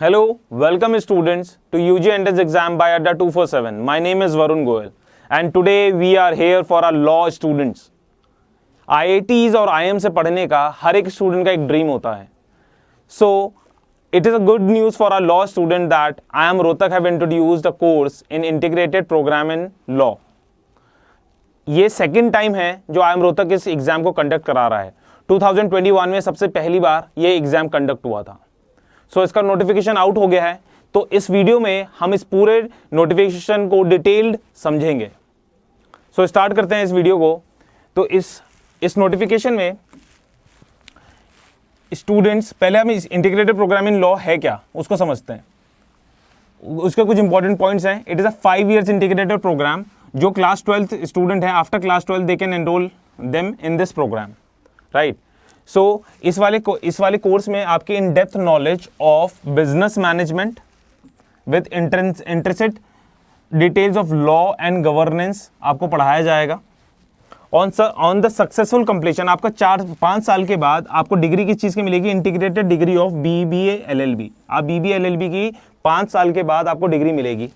Hello, welcome students to UG Entrance exam by Adda 247. My name is Varun Goyal and today we are here for our law students. IITs और IIM से पढ़ने का हर एक student का एक dream होता है. So it is a good news for our law student that IIM Rohtak have introduced a course in integrated program in law. ये सेकेंड टाइम है जो IIM Rohtak इस एग्जाम को कंडक्ट करा रहा है. 2021 में सबसे पहली बार ये एग्जाम कंडक्ट हुआ था. सो इसका नोटिफिकेशन आउट हो गया है. तो इस वीडियो में हम इस पूरे नोटिफिकेशन को डिटेल्ड समझेंगे. सो स्टार्ट करते हैं इस वीडियो को. तो इस नोटिफिकेशन में स्टूडेंट्स, पहले हम इस इंटीग्रेटेड प्रोग्राम इन लॉ है क्या उसको समझते हैं. उसके कुछ इंपॉर्टेंट पॉइंट्स हैं. It is a 5 years integrated programme. जो क्लास 12th स्टूडेंट है, after class 12 they can enrol them in this programme, right. So इस वाले कोर्स में आपकी in depth knowledge of business management with interested details of law and governance आपको पढ़ाया जाएगा. On the successful completion, आपका 4-5 साल के बाद आपको डिग्री किस चीज़ की मिलेगी? Integrated degree of BBA LLB. आप BBA LLB की 5 साल के बाद आपको डिग्री मिलेगी.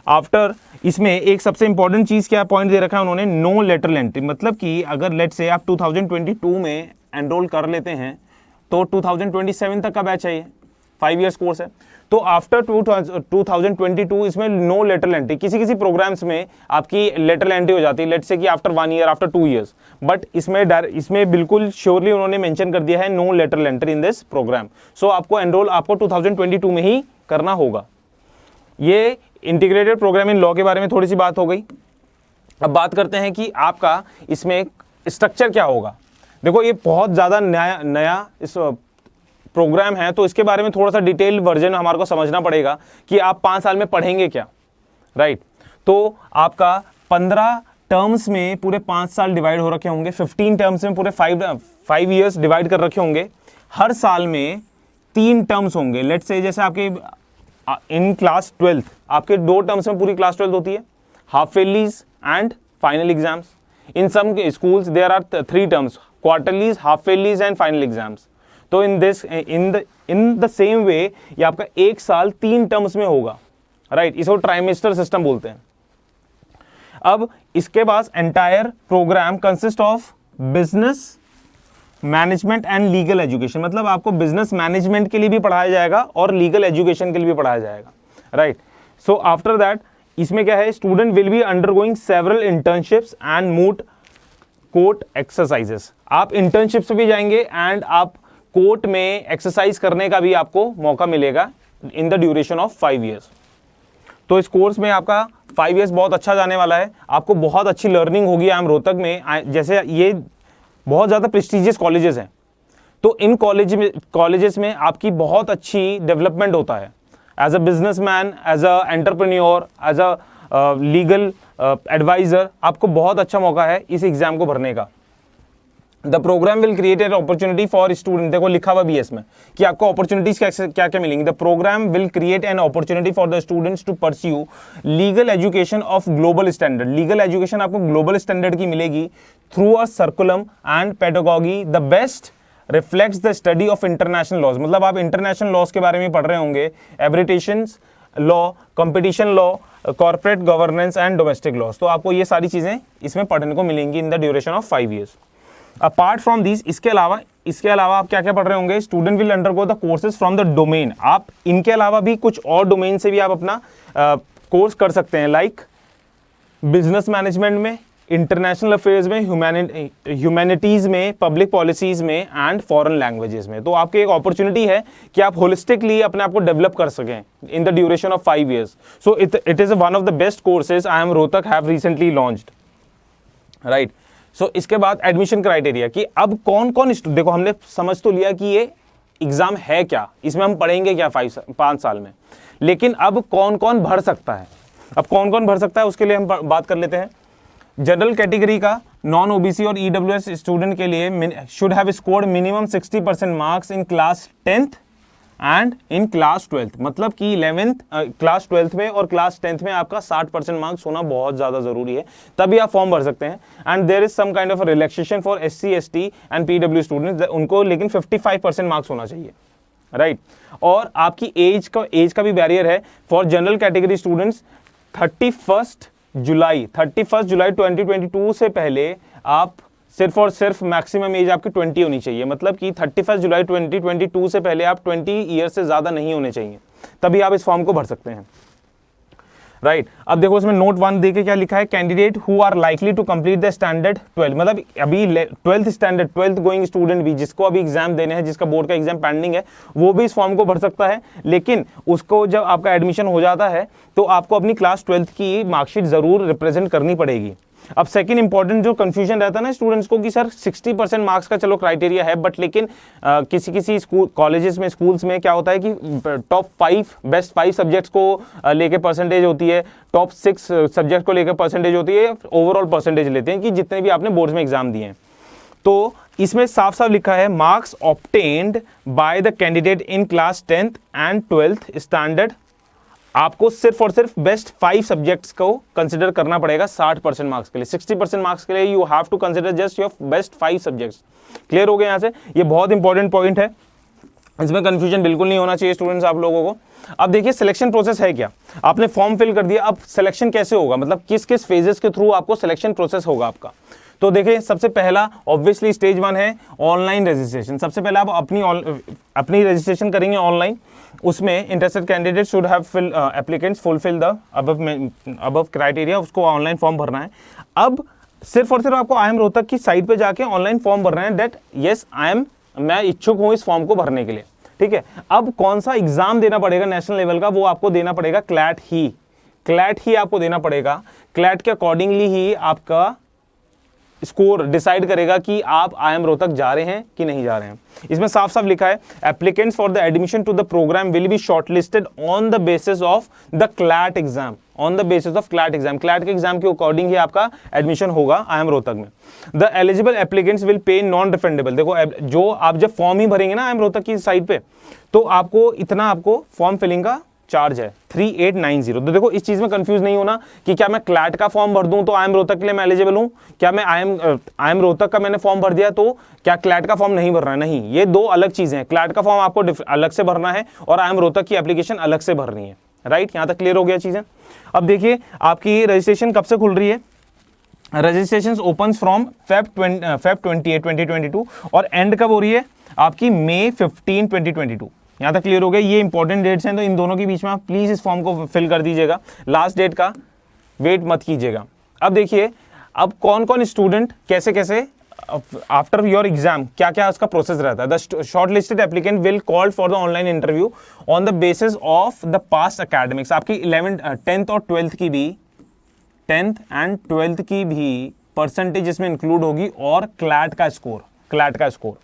आफ्टर इसमें एक सबसे इंपॉर्टेंट चीज़ क्या पॉइंट दे रखा है उन्होंने, नो लेटरल एंट्री. मतलब कि अगर लेट से आप 2022 में एनरोल कर लेते हैं तो 2027 तक का बैच है. ये 5 years कोर्स है. तो आफ्टर 2022 इसमें नो लेटरल एंट्री. किसी प्रोग्राम्स में आपकी लेटरल एंट्री हो जाती है, लेट से कि after 1 year, after 2 years. But इसमें बिल्कुल श्योरली उन्होंने मेंशन कर दिया है no lateral entry in this programme. So आपको एनरोल 2022 में ही करना होगा. ये इंटीग्रेटेड प्रोग्राम इन लॉ के बारे में थोड़ी सी बात हो गई. अब बात करते हैं कि आपका इसमें स्ट्रक्चर क्या होगा. देखो, ये बहुत ज़्यादा नया इस प्रोग्राम है, तो इसके बारे में थोड़ा सा डिटेल वर्जन हमारे को समझना पड़ेगा कि आप 5 साल में पढ़ेंगे क्या, राइट. तो आपका 15 टर्म्स में पूरे 5 साल डिवाइड हो रखे होंगे. 15 टर्म्स में पूरे 5 years डिवाइड कर रखे होंगे. हर साल में 3 टर्म्स होंगे. लेट्स से जैसे आपके इन क्लास 12th आपके 2 टर्म्स में पूरी क्लास 12 होती है, half yearlies and final exams. In some schools there are 3 terms, quarterlies, half yearlies and final exams. तो इन द सेम वे ये आपका 1 साल 3 टर्म्स में होगा, राइट. इसको ट्राइमेस्टर सिस्टम बोलते हैं. अब इसके पास entire programme consist of business management and legal education. मतलब आपको बिजनेस मैनेजमेंट के लिए भी पढ़ाया जाएगा और लीगल एजुकेशन के लिए भी पढ़ाया जाएगा, राइट. सो आफ्टर दैट इसमें क्या है, student will be undergoing several internships and moot court exercises. आप इंटर्नशिप से भी जाएंगे एंड आप कोर्ट में एक्सरसाइज करने का भी आपको मौका मिलेगा इन द ड्यूरेशन ऑफ 5 years. तो इस कोर्स में आपका 5 years बहुत अच्छा जाने वाला है. आपको बहुत अच्छी लर्निंग होगी IIM रोहतक में. जैसे ये बहुत ज़्यादा प्रेस्टिजियस कॉलेजेस हैं, तो इन कॉलेजेस में आपकी बहुत अच्छी डेवलपमेंट होता है as a businessman, as a entrepreneur, as a legal adviser. आपको बहुत अच्छा मौका है इस एग्ज़ाम को भरने का. The programme will create an opportunity for student. देखो लिखा हुआ भी है इसमें कि आपको अपॉर्चुनिटीज क्या क्या मिलेंगी. The programme will create an opportunity for the students to pursue legal education of global standard. Legal education आपको ग्लोबल स्टैंडर्ड की मिलेगी through a curriculum and pedagogy. The best reflects the study of international laws. मतलब आप international laws के बारे में पढ़ रहे होंगे, arbitration law, competition law, corporate governance and domestic laws. तो आपको ये सारी चीज़ें इसमें पढ़ने को मिलेंगी in the duration of 5 years. Apart from this, इसके अलावा आप क्या क्या पढ़ रहे होंगे, student will undergo the courses from the domain. आप इनके अलावा भी कुछ और डोमेन से भी आप अपना कोर्स कर सकते हैं, लाइक बिजनेस मैनेजमेंट में, इंटरनेशनल अफेयर्स में, ह्यूमैनिटीज़ में, पब्लिक पॉलिसीज़ में एंड फॉरेन लैंग्वेजेस में. तो आपकी एक अपॉर्चुनिटी है कि आप होलिस्टिकली अपने आप को डेवलप कर सकें in the duration of 5 years. So it is one of the best courses IIM Rohtak have recently launched, right. So इसके बाद एडमिशन क्राइटेरिया कि अब कौन कौन, देखो हमने समझ तो लिया कि ये एग्ज़ाम है क्या, इसमें हम पढ़ेंगे क्या 5 साल में, लेकिन अब कौन कौन भर सकता है. अब कौन कौन भर सकता है उसके लिए हम बात कर लेते हैं. जनरल कैटेगरी का नॉन OBC और EWS स्टूडेंट के लिए should have scored minimum 60% marks in class 10th and in class 12th. मतलब कि क्लास 12th में और क्लास 10th में आपका 60% मार्क्स होना बहुत ज़्यादा ज़रूरी है, तभी आप फॉर्म भर सकते हैं. And there is some kind of relaxation for SC ST and PW students, उनको लेकिन 55% मार्क्स होना चाहिए. राइट। और आपकी एज का भी बैरियर है फॉर जनरल कैटेगरी स्टूडेंट्स। 31 जुलाई 2022 से पहले आप सिर्फ और सिर्फ मैक्सिमम एज आपकी 20 होनी चाहिए, मतलब कि 31 जुलाई 2022 से पहले आप 20 ईयर से ज्यादा नहीं होने चाहिए, तभी आप इस फॉर्म को भर सकते हैं, राइट। अब देखो इसमें नोट 1 देके क्या लिखा है, candidate who are likely to complete the standard 12, मतलब अभी 12th गोइंग स्टूडेंट भी जिसको अभी एग्जाम देने हैं, जिसका बोर्ड का एग्जाम पेंडिंग है, वो भी इस फॉर्म को भर सकता है। लेकिन उसको जब आपका एडमिशन हो जाता है तो आपको अपनी क्लास 12th की मार्कशीट जरूर रिप्रेजेंट करनी पड़ेगी। अब सेकंड इंपॉर्टेंट जो कंफ्यूजन रहता है ना स्टूडेंट्स को कि सर 60% मार्क्स का चलो क्राइटेरिया है, बट लेकिन किसी स्कूल कॉलेजेस में स्कूल्स में क्या होता है कि बेस्ट 5 सब्जेक्ट्स को लेके परसेंटेज होती है, टॉप 6 सब्जेक्ट को लेकर परसेंटेज होती है, ओवरऑल परसेंटेज लेते हैं कि जितने भी आपने बोर्ड्स में एग्जाम दिए हैं। तो इसमें साफ साफ लिखा है marks obtained by the candidate in class 10th and 12th standard. आपको सिर्फ और सिर्फ बेस्ट 5 सब्जेक्ट्स को कंसिडर करना पड़ेगा 60% मार्क्स के लिए। 60% मार्क्स के लिए you have to consider just your best 5 subjects. Clear हो गए यहां से? ये बहुत इंपॉर्टेंट पॉइंट है, इसमें कंफ्यूजन बिल्कुल नहीं होना चाहिए स्टूडेंट्स आप लोगों को। अब देखिए सिलेक्शन प्रोसेस है क्या, आपने फॉर्म फिल कर दिया, अब सिलेक्शन कैसे होगा, मतलब किस किस फेजेस के थ्रू आपको सिलेक्शन प्रोसेस होगा आपका। तो देखिए सबसे पहला ऑब्वियसली स्टेज 1 है ऑनलाइन रजिस्ट्रेशन। सबसे पहले आप अपनी रजिस्ट्रेशन करेंगे ऑनलाइन। उसमें interested candidate should have applicants fulfil the above criteria, उसको ऑनलाइन फॉर्म भरना है। अब सिर्फ और सिर्फ आपको IIM रोहतक की साइट पे जाके ऑनलाइन फॉर्म भरना है दैट यस मैं इच्छुक हूं इस फॉर्म को भरने के लिए, ठीक है। अब कौन सा एग्जाम देना पड़ेगा नेशनल लेवल का, वो आपको देना पड़ेगा क्लैट ही आपको देना पड़ेगा। क्लैट के अकॉर्डिंगली ही आपका स्कोर डिसाइड करेगा कि आप IIM रोहतक जा रहे हैं कि नहीं जा रहे हैं। इसमें साफ साफ लिखा है applicants for the admission to the programme will be shortlisted on the basis of the CLAT exam, CLAT के एग्जाम के अकॉर्डिंग ही आपका एडमिशन होगा IIM रोहतक में। The eligible applicants will pay non refundable. देखो जो आप जब फॉर्म ही भरेंगे ना IIM रोहतक की साइट पे, तो आपको फॉर्म फिलिंग का चार्ज है 3890। तो देखो इस चीज में कंफ्यूज नहीं होना कि क्या मैं क्लैट का फॉर्म भर दूं तो IIM रोहतक के लिए मैं एलिजिबल हूं, क्या मैं IIM रोहतक का मैंने फॉर्म भर दिया तो क्या क्लैट का फॉर्म नहीं भरना है, नहीं, ये दो अलग चीजें हैं। क्लैट का फॉर्म आपको अलग से भरना है और IIM रोहतक की एप्लीकेशन अलग से भरनी है, राइट। यहां तक क्लियर हो गया चीजें। अब देखिए आपकी रजिस्ट्रेशन कब से खुल रही है, रजिस्ट्रेशन ओपन फ्रॉम Feb 28, 2022 और एंड कब हो रही है आपकी May 15, 2022। यहां तक क्लियर हो गया। ये इंपॉर्टेंट डेट्स हैं, तो इन दोनों के बीच में आप प्लीज इस फॉर्म को फिल कर दीजिएगा, लास्ट डेट का वेट मत कीजिएगा। अब देखिए अब कौन कौन स्टूडेंट कैसे आफ्टर योर एग्जाम क्या क्या उसका प्रोसेस रहता है। The short listed applicant will called for the online interview on the basis of the past academics. आपकी 10th और 12th की भी 10th एंड 12th की भी परसेंटेज इसमें इंक्लूड होगी और क्लैट का स्कोर,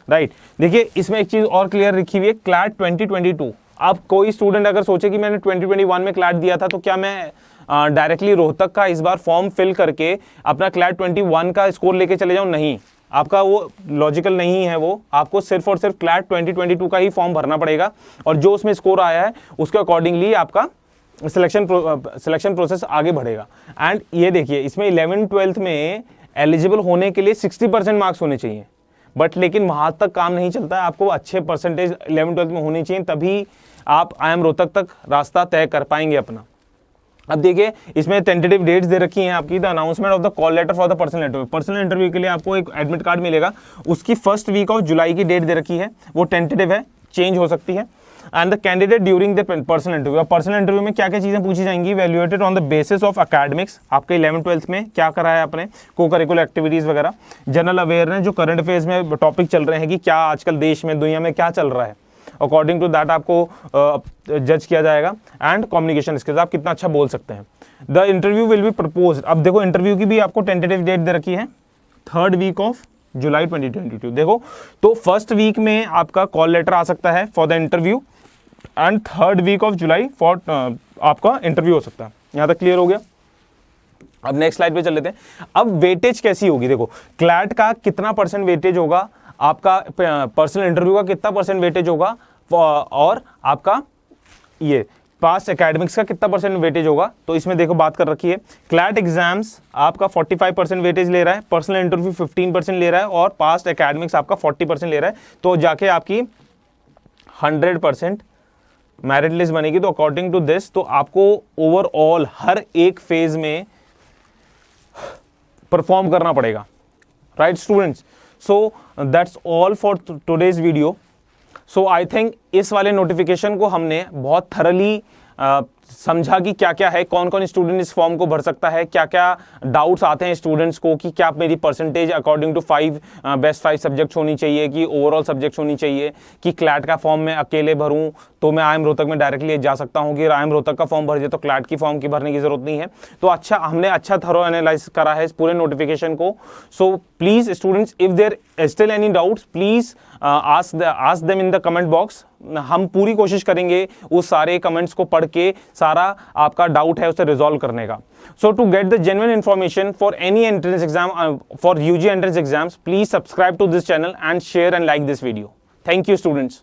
राइट। देखिए इसमें एक चीज और क्लियर लिखी हुई है, क्लैट 2022। अब कोई स्टूडेंट अगर सोचे कि मैंने 2021 में क्लैट दिया था तो क्या मैं डायरेक्टली रोहतक का इस बार फॉर्म फिल करके अपना क्लैट 21 का स्कोर लेके चले जाऊं, नहीं, आपका वो लॉजिकल नहीं है। वो आपको सिर्फ और सिर्फ क्लैट 2022 का ही फॉर्म भरना पड़ेगा और जो उसमें स्कोर आया है उसके अकॉर्डिंगली आपका सिलेक्शन प्रोसेस आगे बढ़ेगा। एंड ये देखिए इसमें 11th-12th में एलिजिबल होने के लिए 60% मार्क्स होने चाहिए, बट लेकिन वहां तक काम नहीं चलता है, आपको अच्छे परसेंटेज 11th-12th में होनी चाहिए, तभी आप IIM रोहतक तक रास्ता तय कर पाएंगे अपना। अब देखिए इसमें टेंटेटिव डेट्स दे रखी हैं आपकी। The announcement of the call letter for the personal interview के लिए आपको एक एडमिट कार्ड मिलेगा, उसकी फर्स्ट वीक ऑफ जुलाई की डेट दे रखी है, वो टेंटेटिव है, चेंज हो सकती है। And the candidate during the personal interview में क्या क्या चीजें पूछी जाएंगी, valuated on the basis of academics, आपके 11th-12th में क्या करा है आपने, को करिकुलर एक्टिविटीज वगैरह, जनरल अवेयरनेस, जो करंट अफेयर्स में टॉपिक चल रहे हैं कि क्या आजकल देश में दुनिया में क्या चल रहा है, अकॉर्डिंग टू दैट आपको जज किया जाएगा। एंड कम्युनिकेशन स्किल्स, आप कितना अच्छा बोल सकते हैं। The interview will be propose. अब देखो इंटरव्यू की भी आपको टेंटेटिव डेट दे रखी है 3rd वीक ऑफ जुलाई 2022। देखो तो फर्स्ट वीक में आपका कॉल लेटर आ सकता है for the interview and 3rd week of July for आपका इंटरव्यू हो सकता है। यहां तक क्लियर हो गया। अब नेक्स्ट स्लाइड पे चल लेते हैं। अब वेटेज कैसी होगी, देखो क्लैट का कितना % वेटेज होगा, आपका पर्सनल इंटरव्यू का कितना % वेटेज होगा और आपका ये पास्ट एकेडमिक्स का कितना % वेटेज होगा। तो इसमें देखो बात कर रखी है, क्लैट एग्जाम्स आपका 45% वेटेज ले रहा है, पर्सनल इंटरव्यू 15% ले रहा है और पास्ट एकेडमिक्स आपका 40% ले रहा है। तो जाके आपकी 100% मेरिट लिस्ट बनेगी। तो अकॉर्डिंग टू दिस तो आपको ओवरऑल हर एक फेज में परफॉर्म करना पड़ेगा, right students. So that's all for today's video. So I think इस वाले नोटिफिकेशन को हमने बहुत थरली समझा कि क्या क्या है, कौन कौन स्टूडेंट इस फॉर्म को भर सकता है, क्या क्या डाउट्स आते हैं स्टूडेंट्स को कि क्या मेरी percentage according to best 5 subjects होनी चाहिए, कि ओवरऑल सब्जेक्ट्स होनी चाहिए, कि क्लैट का फॉर्म मैं अकेले भरूं तो मैं IIM रोहतक में डायरेक्टली जा सकता हूं, कि IIM रोहतक का फॉर्म भर दिया तो क्लैट की फॉर्म की भरने की जरूरत नहीं है। तो अच्छा, हमने अच्छा थरो एनालाइज करा है इस पूरे नोटिफिकेशन को। So please students, if there still any doubts, please ask them in the comment box. हम पूरी कोशिश करेंगे उस सारे कमेंट्स को पढ़ के सारा आपका डाउट है उसे रिजॉल्व करने का। So to get the genuine information for any entrance exam, for UG entrance exams, please subscribe to this channel and share and like this video. Thank you students.